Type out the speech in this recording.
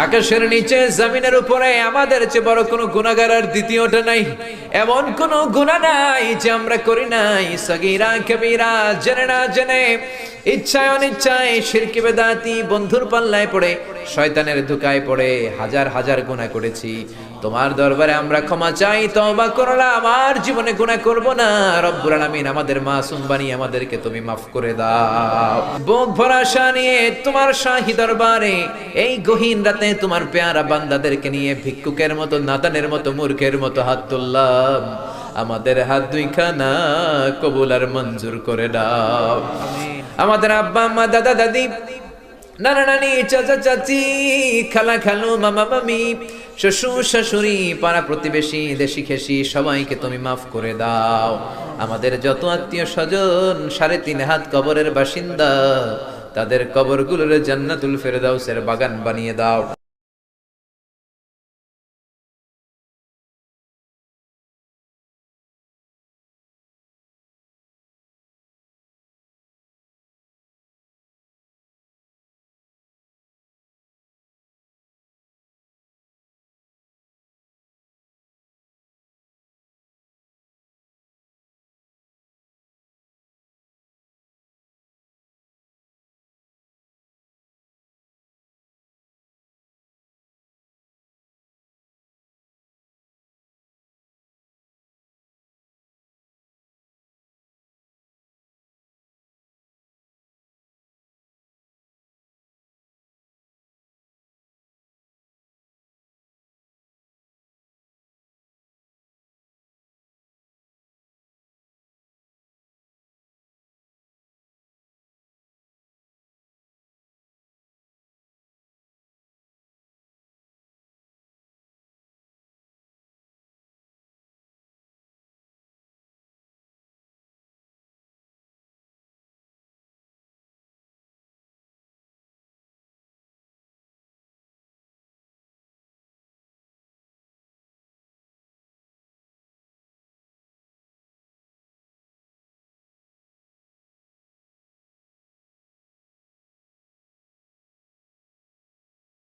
আকাশের নিচে জমিনের উপরে আমাদের চেয়ে বড় কোনো গুনাহগার আর দ্বিতীয়টা নাই। এমন কোনো গুনাহ নাই যে আমরা করি নাই, সগীরা কবিরা, জেনে না জেনে, ইচ্ছায় অনিচ্ছায়, শিরকি বেদাতি, বন্ধুর পাল্লায় পড়ে, শয়তানের ধোঁকায় পড়ে হাজার হাজার গুনাহ করেছি। তোমার দরবারে আমরা ক্ষমা চাই, তওবা করলাম, আর জীবনে গুনাহ করব না। রব্বুল আলামিন আমাদের মাসুম বানিয়ে আমাদেরকে তুমি মাফ করে দাও। বুক ভরা আশা নিয়ে তোমার শাহী দরবারে এই গহীন রাতে তোমার পেয়ারা বান্দাদেরকে নিয়ে ভিক্ষুকের মতো, নাদানের মতো, মূর্খের মতো হাত তুললাম। আমাদের হাত দুইখানা কবুল আর মঞ্জুর করে দাও। আমাদের আব্বা আম্মা, দাদা দাদি, নানা নানি, চাচা চাচি, খালা খালু, মামা মামি, শ্বশুর শাশুড়ি, পাড়া প্রতিবেশী, দেশি খেসি, সবাইকে তুমি মাফ করে দাও। আমাদের যত আত্মীয় স্বজন 3.5 হাত কবরের বাসিন্দা, তাদের কবরগুলোর জান্নাতুল ফেরদাউসের বাগান বানিয়ে দাও।